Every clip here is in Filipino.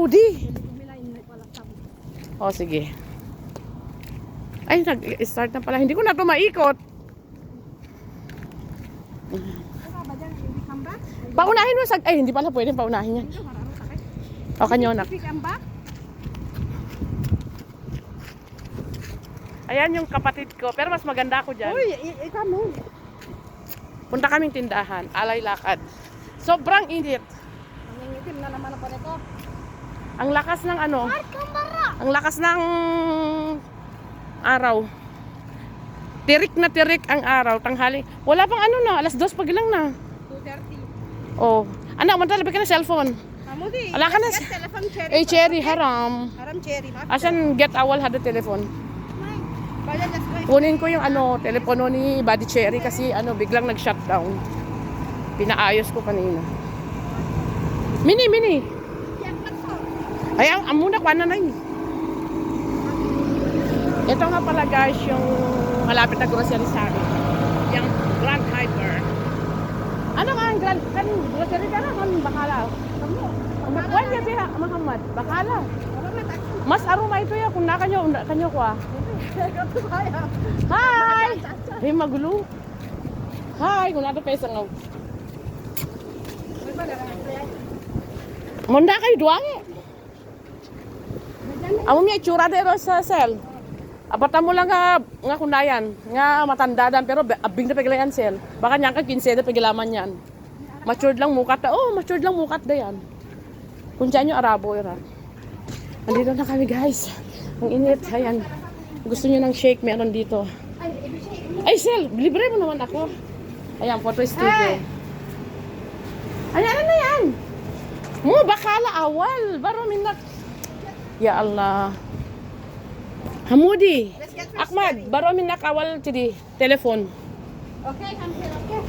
Udi. Oh, sige. Ay, nag-start na pala. Hindi ko na ito maikot. Paunahin mo. Ay, hindi pala pwede paunahin yan. O, kanyo na. Ayan yung kapatid ko. Pero mas maganda ako dyan. Uy, ikaw mo. Punta kaming tindahan. Alay lakad. Sobrang init. Nangingitim na naman ako nito. Ang lakas ng ano. Ang lakas ng araw. Tirik na tirik ang araw. Tanghali. Wala pang ano na. Alas 2 pag lang na. 2:30. Oh. Anak, mantalabay ka na cellphone. Amudi. Wala ka na. Telephone cherry. Eh, cherry, haram. Haram cherry. Asan get awal hada telephone? Kunin ko yung ano, telepono ni Buddy Cherry kasi ano, biglang nag-shutdown. Pinaayos ko kanina. Mini. Ay, ang muna kwa na yun. Ito nga pala guys, yung malapit na grocery sa akin. Yung Grand Hyper. Ano nga ang Grand grocery ka na? Bakala. Wala niya siya, Muhammad. Bakala. Mas aroma ito ya kung kanyo kwa. Hi! Ay, magulo. Hi, kung nato pa isang ngaw. Munda kayo duwang eh. Amo may itsura dero sa cell. Abata mo lang nga kundayan, nga matandadan pero abing na paglayan cell. Baka niyan ka 15 na paglaman yan. Matured lang mukat. Oh, matured lang mukat da yan. Kung dyan yung Arabo era. Nandito na kami guys. Ang init, ayan. Gusto niyo ng shake, meron dito. Ay, Sel, libre mo naman ako. Ayan, photo studio. Ayan, ano yan? Mo, bakala awal. Baro minak. Ya Allah. Hamudi. Ahmad, baro minak awal tidi. Telepon. Okay, I'm here, okay.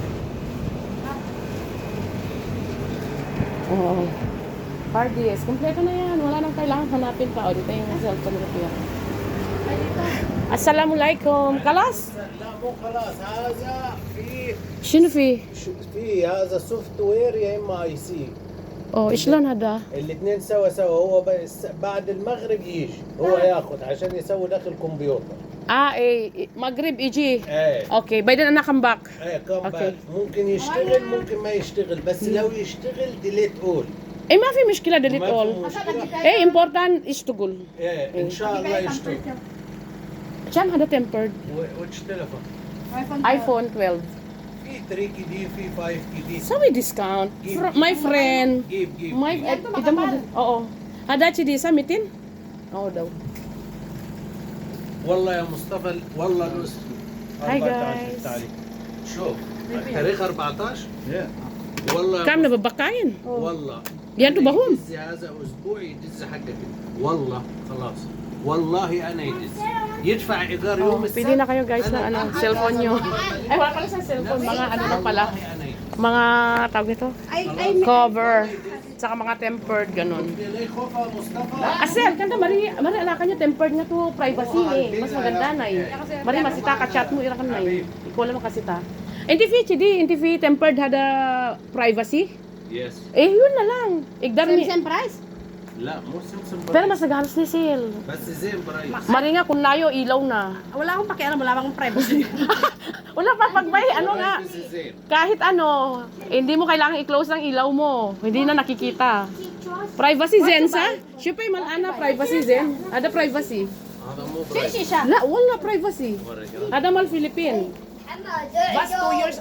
Oh. Hard disk. Kompleto na yan. Wala nang kailangan hanapin pa. O, dito yung cellphone ko yan. Assalamualaikum. خلاص؟ لا مو خلاص هذا في شنو فيه؟ في هذا سوفت وير يا اما اي سي اوه شلون هذا؟ الاثنين سوا هو بس بعد المغرب يجي هو ياخذ عشان يسوي داخل الكمبيوتر ايه مغرب يجي ايه اوكي بعدين انا كم باك ايه كم أوكي. ممكن يشتغل ممكن ما يشتغل بس لو يشتغل ديليت اول ايه ما في مشكله ديليت ما في اول مشكلة. ايه امبورتانت يشتغل ايه ان شاء الله يشتغل كم هذا تمبرد؟ وش تلفون ايفون 12 في 3 كدي في 5 كدي سوي ديسكاونت ماي فريند جيب ماي اذا ما هذا تشي سا 200 daw والله يا مصطفى والله نص هاي 14 جايز تعريف. شوف تاريخ 14 والله كم نببقاين والله yan to bahom يدز هذا اسبوع يدز حقك والله خلاص والله انا يدز يدفع ايجار يوم السبت pili na kayo guys ng ano, cellphone nyo. Ay, wala pala sa cellphone. Mga ano lang pala. Mga tawag nito. Cover. Saka mga tempered, ganun. Asel, kanta mari ala ka nyo tempered nga to privacy eh. Mas maganda na eh. Mari masita ka chat mo irakan na eh. Ikaw lang makasita. Hindi tempered hada privacy. يس Eh, yun na lang. Igdar ni. Same price? لا مو سمسم Pero mas nagahalos ni Sil. بس زين برايس Mari nga kung nayo, ilaw na. Wala akong pakialam, wala akong privacy. Wala pa pagbay, ano nga. بس زين Kahit ano, hindi mo kailangan i-close ang ilaw mo. Hindi na nakikita. Privacy zen sa? Siyempre man ana privacy zen. Ada privacy. هذا مو برايس Shisha. La, wala privacy. Ada mal Philippine. Bas 2 years